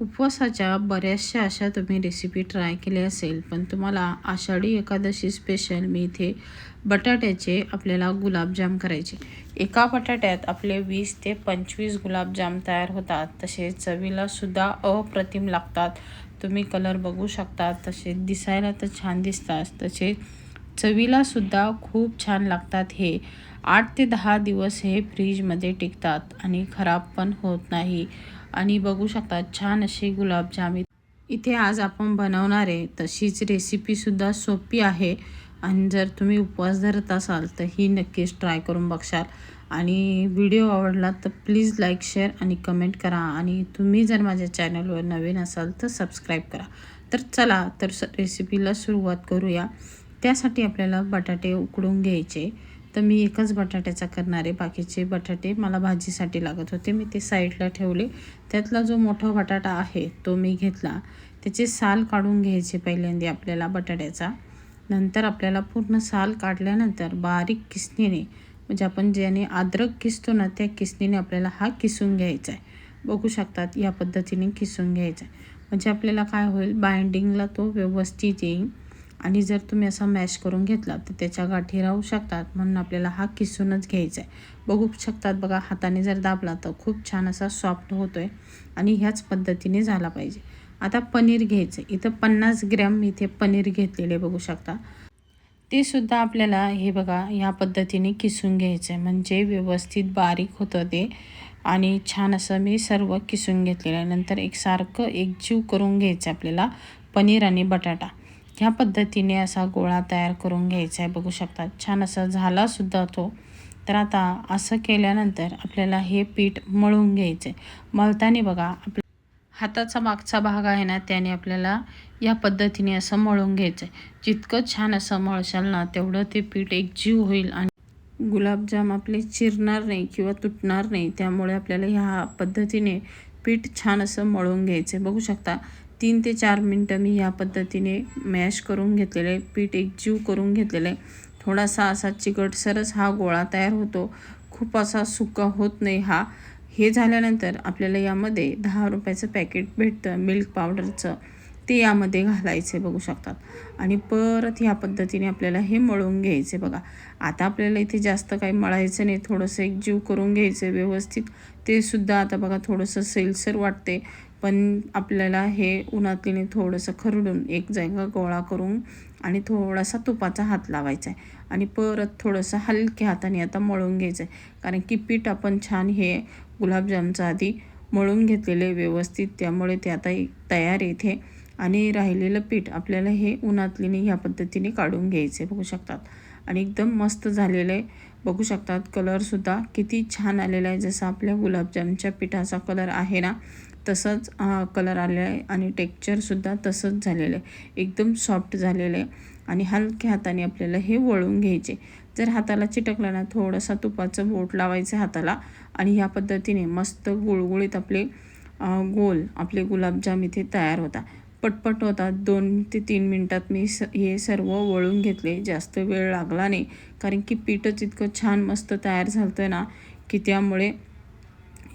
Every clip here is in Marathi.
उपवासाच्या बऱ्याचशा अशा तुम्ही रेसिपी ट्राय केल्या असेल, पण तुम्हाला आषाढी एकादशी स्पेशल मी इथे बटाट्याचे आपल्याला गुलाबजाम करायचे. एका बटाट्यात आपले 20 ते 25 गुलाबजाम तयार होतात. तसे चवीलासुद्धा अप्रतिम लागतात. तुम्ही कलर बघू शकता, तसे दिसायला तर छान दिसतात, तसे चवीलासुद्धा खूप छान लागतात. हे 8 ते 10 दिवस हे फ्रीजमध्ये टिकतात आणि खराब पण होत नाही. आणि बघू शकता छान असे गुलाबजाम इथे आज आपण बनवणार आहे. तशीच रेसिपीसुद्धा सोपी आहे आणि जर तुम्ही उपवास धरत असाल तर ही नक्कीच ट्राय करून बघशाल. आणि व्हिडिओ आवडला तर प्लीज लाईक, शेअर आणि कमेंट करा. आणि तुम्ही जर माझ्या चॅनलवर नवीन असाल तर सबस्क्राईब करा. तर चला तर रेसिपीला सुरुवात करूया. त्यासाठी आपल्याला बटाटे उकडून घ्यायचे. तर मी एकच बटाट्याचा करणार आहे. बाकीचे बटाटे मला भाजीसाठी लागत होते, मी ते साईडला ठेवले. त्यातला जो मोठा बटाटा आहे तो मी घेतला. त्याचे साल काढून घ्यायचे पहिल्यांदा आपल्याला बटाट्याचा. नंतर आपल्याला पूर्ण साल काढल्यानंतर बारीक किसणीने, म्हणजे आपण ज्याने अद्रक किसतो ना त्या किसणीने आपल्याला हा किसून घ्यायचा आहे. बघू शकतात या पद्धतीने किसून घ्यायचा आहे. म्हणजे आपल्याला काय होईल, बाइंडिंगला तो व्यवस्थित येईल. आणि जर तुम्ही असा मॅश करून घेतला तर त्याच्या गाठी राहू शकतात, म्हणून आपल्याला हा किसूनच घ्यायचा आहे. बघू शकतात बघा, हाताने जर दाबला तर खूप छान असा सॉफ्ट होतो आहे आणि ह्याच पद्धतीने झाला पाहिजे. आता पनीर घ्यायचं. इथं 50 ग्रॅम इथे पनीर घेतलेले बघू शकता. ते सुद्धा आपल्याला हे बघा ह्या पद्धतीने किसून घ्यायचं आहे, म्हणजे व्यवस्थित बारीक होतं ते. आणि छान असं मी सर्व किसून घेतलेलं आहे. नंतर एकसारखं एकजीव करून घ्यायचं आहे आपल्याला पनीर आणि बटाटा. ह्या पद्धतीने असा गोळा तयार करून घ्यायचा आहे. बघू शकता छान असा झालासुद्धा तो. तर आता असं केल्यानंतर आपल्याला हे पीठ मळून घ्यायचं आहे. मळताना बघा आपल्या हाताचा मागचा भाग आहे ना, त्याने आपल्याला या पद्धतीने असं मळून घ्यायचं आहे. जितकं छान असं मळशाल ना तेवढं ते पीठ एकजीव होईल आणि गुलाबजाम आपले चिरणार नाही किंवा तुटणार नाही. त्यामुळे आपल्याला ह्या पद्धतीने पीठ छान असं मळून घ्यायचं आहे. बघू शकता 3 ते 4 मिनटं मी ह्या पद्धतीने मॅश करून घेतलेलं आहे. पीठ एकजीव करून घेतलेलं आहे. थोडासा असा चिकटसरच हा गोळा तयार होतो, खूप असा सुका होत नाही हा. हे झाल्यानंतर आपल्याला यामध्ये 10 रुपयाचं पॅकेट भेटतं मिल्क पावडरचं, ते यामध्ये घालायचे बघू शकतात. आणि परत ह्या पद्धतीने आपल्याला हे मळून घ्यायचे बघा. आता आपल्याला इथे जास्त काही मळायचं नाही, थोडंसं एकजीव करून घ्यायचं व्यवस्थित. ते सुद्धा आता बघा थोडंसं सैलसर वाटते, पण आपल्याला हे उन्हातलीने थोडंसं खरडून एक जागा गोळा करून आणि थोडासा तुपाचा हात लावायचा आहे आणि परत थोडंसं हलक्या हाताने आता मळून घ्यायचं आहे. कारण की पीठ आपण छान हे गुलाबजामचं आधी मळून घेतलेले व्यवस्थित, त्यामुळे ते आता तयार इथे. आणि राहिलेलं पीठ आपल्याला हे उन्हातलीने ह्या पद्धतीने काढून घ्यायचे बघू शकतात. आणि एकदम मस्त झालेलं आहे. बघू शकतात कलरसुद्धा किती छान आलेला आहे. जसं आपल्या गुलाबजामच्या पिठाचा कलर आहे ना तसंच कलर आलेला आहे आणि टेक्स्चरसुद्धा तसंच झालेलं आहे. एकदम सॉफ्ट झालेलं आहे. आणि हलक्या हाताने आपल्याला हे वळून घ्यायचे. जर हाताला चिटकलं ना थोडंसं तुपाचं बोट लावायचं हाताला आणि ह्या पद्धतीने मस्त गुळगुळीत आपले गोल आपले गुलाबजाम इथे तयार होता. पटपट होतात. 2 ते 3 मिनटात मी हे सर्व वळून घेतले. जास्त वेळ लागला नाही, कारण की पीठच इतकं छान मस्त तयार झालं ना की त्यामुळे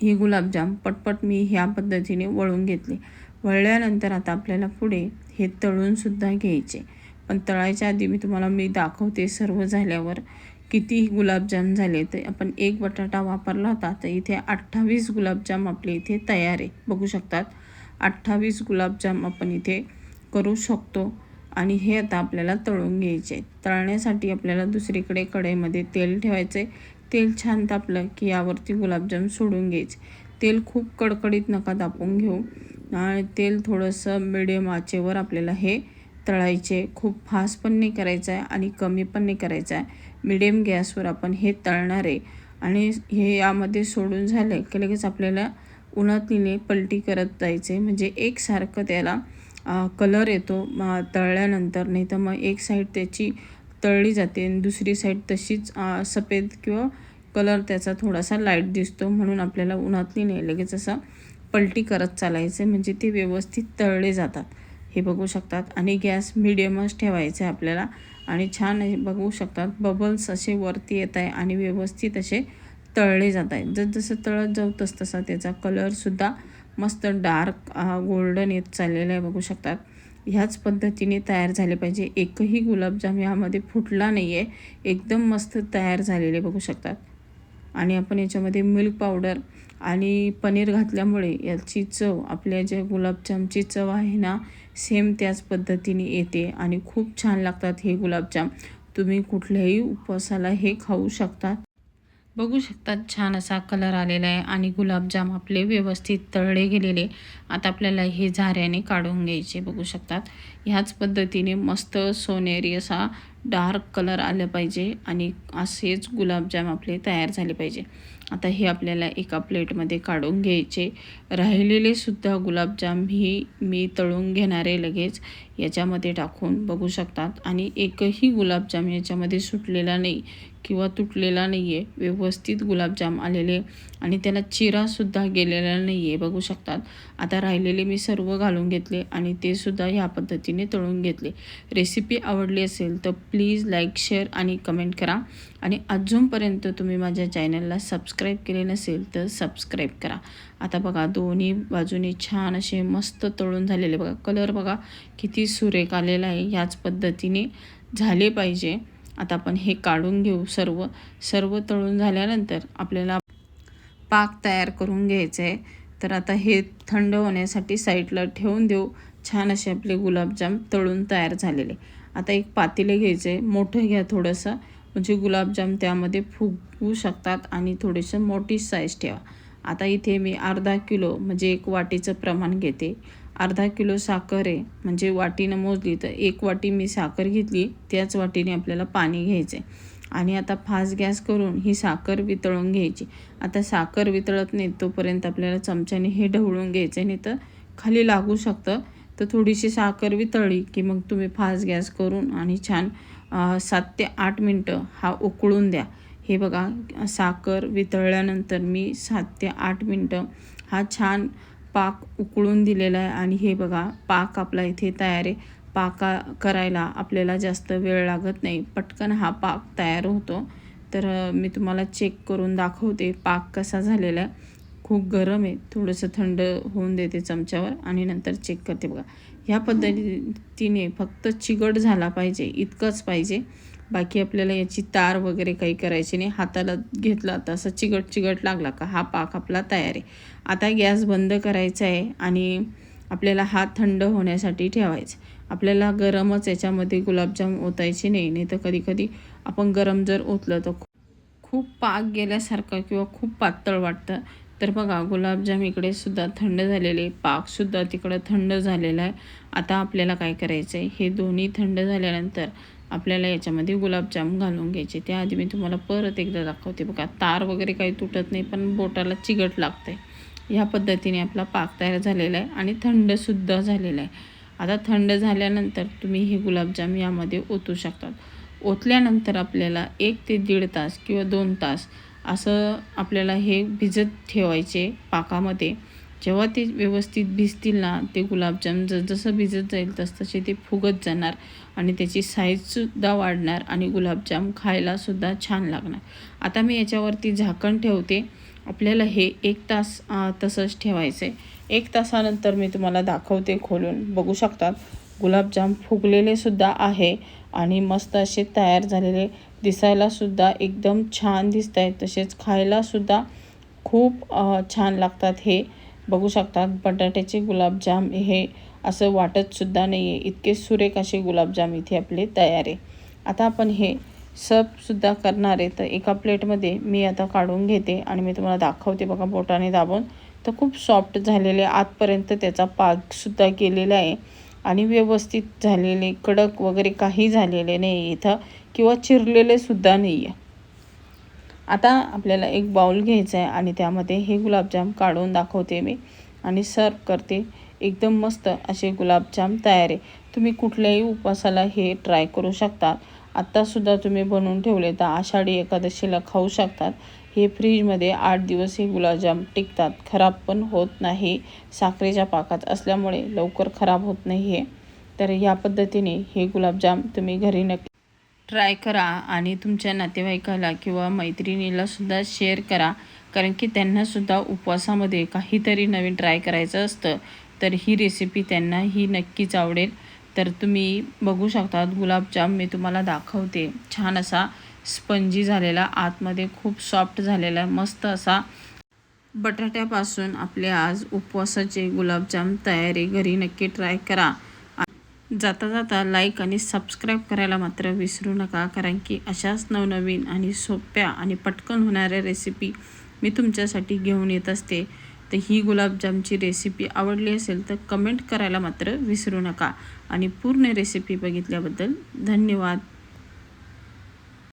हे गुलाबजाम पटपट मी ह्या पद्धतीने वळून घेतले. वळल्यानंतर आता आपल्याला पुढे हे तळूनसुद्धा घ्यायचे. पण तळायच्या आधी मी दाखवते सर्व झाल्यावर किती गुलाबजाम झाले. तर आपण एक बटाटा वापरला होता, तर इथे 28 गुलाबजाम आपले इथे तयार आहे. बघू शकतात 28 गुलाबजाम आपण इथे करू शकतो. आणि हे आता आपल्याला तळून घ्यायचे. तळण्यासाठी आपल्याला दुसरीकडे कढईमध्ये तेल ठेवायचे. तेल छान तापलं की यावरती गुलाबजाम सोडून घ्यायचे. तेल खूप कडकडीत नका तापवून घेऊ. तेल थोडंसं मिडियम आचेवर आपल्याला हे तळायचे. खूप फास्ट पण नाही करायचं आहे आणि कमी पण नाही करायचं आहे. मिडियम गॅसवर आपण हे तळणार आहे. आणि हे यामध्ये सोडून झालं की लगेच आपल्याला उन्हातलीने पलटी करत जायचे, म्हणजे एकसारखं त्याला कलर येतो तळल्यानंतर. नाही तर मग एक साईड त्याची तळली जाते आणि दुसरी साईड तशीच सफेद किंवा कलर त्याचा थोडासा लाईट दिसतो. म्हणून आपल्याला उन्हातलीने लगेच असं पलटी करत चालायचं, म्हणजे ते व्यवस्थित तळले जातात. हे बघू शकतात. आणि गॅस मिडियमच ठेवायचा आहे आपल्याला. आणि छान बघू शकतात बबल्स असे वरती येत आहे आणि व्यवस्थित असे तळले जात आहेत. जसजसं तळत जाऊ तसतसा त्याचा कलरसुद्धा मस्त डार्क गोल्डन येत चाललेलं आहे बघू शकतात. ह्याच पद्धतीने तयार झाले पाहिजे. एकही गुलाबजाम यामध्ये फुटला नाही आहे, एकदम मस्त तयार झालेले बघू शकतात. आणि आपण याच्यामध्ये मिल्क पावडर आणि पनीर घातल्यामुळे याची चव, आपल्या ज्या गुलाबजामची चव आहे ना, सेम त्याच पद्धतीने येते आणि खूप छान लागतात हे गुलाबजाम. तुम्ही कुठल्याही उपवासाला हे खाऊ शकता. बघू शकतात छान असा कलर आलेला आहे आणि गुलाबजाम आपले व्यवस्थित तळले गेलेले. आता आपल्याला हे झाऱ्याने काढून घ्यायचे बघू शकतात. ह्याच पद्धतीने मस्त सोनेरी असा डार्क कलर आला पाहिजे आणि असेच गुलाबजाम आपले तयार झाले पाहिजे. आता हे आपल्याला एका प्लेटमध्ये काढून घ्यायचे. राहिलेले सुद्धा गुलाबजाम ही मी तळून घेणार आहे लगेच याच्यामध्ये टाकून बघू शकतात. आणि एकही गुलाबजाम याच्यामध्ये सुटलेला नाही किंवा तुटलेला नाही आहे. व्यवस्थित गुलाबजाम आलेले आणि त्याला चिरासुद्धा गेलेला नाही आहे बघू शकतात. आता राहिलेले मी सर्व घालून घेतले आणि ते सुद्धा ह्या पद्धतीने तळून घेतले. रेसिपी आवडली असेल तर प्लीज लाईक, शेअर आणि कमेंट करा. आणि अजूनपर्यंत तुम्ही माझ्या चॅनलला सबस्क्राईब केले नसेल तर सबस्क्राईब करा. आता बघा दोन्ही बाजूने छान असे मस्त तळून झालेले बघा. कलर बघा किती सुरेख आलेला आहे. ह्याच पद्धतीने झाले पाहिजे. आता आपण हे काढून घेऊ. सर्व तळून झाल्यानंतर आपल्याला पाक तयार करून घ्यायचं आहे. तर आता हे थंड होण्यासाठी साईडला ठेवून देऊ. छान असे आपले गुलाबजाम तळून तयार झालेले. आता एक पातेले घ्यायचं आहे. मोठं घ्या थोडंसं, म्हणजे गुलाबजाम त्यामध्ये फुगू शकतात आणि थोडीसं मोठी साईज ठेवा. आता इथे मी अर्धा किलो म्हणजे 1 वाटीचं प्रमाण घेते. अर्धा किलो साखर आहे, म्हणजे वाटीनं मोजली तर 1 वाटी मी साखर घेतली. त्याच वाटीने आपल्याला पाणी घ्यायचं आहे. आणि आता फास्ट गॅस करून ही साखर वितळून घ्यायची. आता साखर वितळत नाही तोपर्यंत आपल्याला चमच्याने हे ढवळून घ्यायचं, नाही तर खाली लागू शकतं. तर थोडीशी साखर वितळली की मग तुम्ही फास्ट गॅस करून आणि छान 7 ते 8 मिनटं हा उकळून द्या. हे बघा साखर वितळल्यानंतर मी 7 ते 8 मिनटं हा छान पाक उकळून दिलेला आहे. आणि हे बघा पाक आपला इथे तयार आहे. करायला आपल्याला जास्त वेळ लागत नाही, पटकन हा पाक तयार होतो. तर मी तुम्हाला चेक करून दाखवते पाक कसा झालेला आहे. खूप गरम आहे, थोडंसं थंड होऊन देते चमच्यावर आणि नंतर चेक करते बघा. ह्या पद्धतीने फक्त चिकट झाला पाहिजे इतकंच पाहिजे. बाकी आपल्याला याची तार वगैरे काही करायची नाही. हाताला घेतला तर असं चिकट लागला का हा पाक आपला तयार आहे. आता गॅस बंद करायचा आहे आणि आपल्याला हा थंड होण्यासाठी ठेवायचा. आपल्याला गरमच याच्यामध्ये गुलाबजाम ओतायचे नाही, तर कधी आपण गरम जर ओतलं तर खूप पाक गेल्यासारखं किंवा खूप पातळ वाटतं. तर बघा गुलाबजाम इकडे सुद्धा थंड झालेले, पाकसुद्धा तिकडं थंड झालेला आहे. आता आपल्याला काय करायचं आहे, हे दोन्ही थंड झाल्यानंतर आपल्याला याच्यामध्ये गुलाबजाम घालून घ्यायचे. त्याआधी मी तुम्हाला परत एकदा दाखवते बघा. तार वगैरे काही तुटत नाही, पण बोटाला चिकट लागतं आहे. ह्या पद्धतीने आपला पाक तयार झालेला आहे आणि थंडसुद्धा झालेला आहे. आता थंड झाल्यानंतर तुम्ही हे गुलाबजाम यामध्ये ओतू शकतात. ओतल्यानंतर आपल्याला 1 ते 1.5 तास किंवा 2 तास असं आपल्याला हे भिजत ठेवायचे पाकामध्ये. जेव्हा ते व्यवस्थित भिजतील ना ते गुलाबजाम, जसं भिजत जाईल तसे ते फुगत जाणार आणि त्याची साईजसुद्धा वाढणार आणि गुलाबजाम खायलासुद्धा छान लागणार. आता मी याच्यावरती झाकण ठेवते. आपल्याला हे 1 तास तसंच ठेवायचं आहे. 1 तासानंतर मी तुम्हाला दाखवते खोलून. बघू शकतात गुलाबजाम फुगलेले सुद्धा आहे आणि मस्त असे तयार झालेले, दिसायलासुद्धा एकदम छान दिसत आहेत. तसेच खायलासुद्धा खूप छान लागतात. हे बघू शकतात बटाट्याचे गुलाबजाम हे असं वाटतसुद्धा नाही आहे, इतके सुरेख असे गुलाबजाम इथे आपले तयार आहे. आता आपण हे सर्वसुद्धा करणार आहे. तर एका प्लेटमध्ये मी आता काढून घेते आणि मी तुम्हाला दाखवते बघा बोटाने दाबून. तर खूप सॉफ्ट झालेले, आतपर्यंत त्याचा पाकसुद्धा केलेला आहे आणि व्यवस्थित झालेले, कडक वगैरे काही झालेले नाही इथं किंवा चिरलेले सुद्धा नाही आहे. आता आपल्याला एक बाउल घ्यायचा आहे आणि त्यामध्ये हे गुलाबजाम काढून दाखवते मी आणि सर्व करते. एकदम मस्त असे गुलाबजाम तयार आहे. तुम्ही कुठल्याही उपवासाला हे ट्राय करू शकता. आत्तासुद्धा तुम्ही बनवून ठेवले तर आषाढी एकादशीला खाऊ शकतात. हे फ्रीजमध्ये 8 दिवस हे गुलाबजाम टिकतात, खराब पण होत नाही. साखरेच्या पाकात असल्यामुळे लवकर खराब होत नाही हे. तर या पद्धतीने हे गुलाबजाम तुम्ही घरी नक्की ट्राय करा आणि तुमच्या नातेवाईकाला किंवा मैत्रिणीला सुद्धा शेअर करा. कारण की त्यांनासुद्धा उपवासामध्ये काहीतरी नवीन ट्राय करायचं असतं. तर ही रेसिपी त्यांनाही नक्कीच आवडेल. तर तुम्ही बघू शकता गुलाबजाम मी तुम्हाला दाखवते. छान असा स्पंजी झालेला, आतमध्ये खूप सॉफ्ट झालेला, मस्त असा बटाट्यापासून आपले आज उपवासाचे गुलाबजाम तयारी. घरी नक्की ट्राय करा. जाता जाता लाईक आणि सबस्क्राईब करायला मात्र विसरू नका, कारण की अशाच नवनवीन आणि सोप्या आणि पटकन होणाऱ्या रेसिपी मी तुमच्यासाठी घेऊन येत असते. तर ही गुलाबजामची रेसिपी आवडली असेल तर कमेंट करायला मात्र विसरू नका. आणि पूर्ण रेसिपी बघितल्याबद्दल धन्यवाद.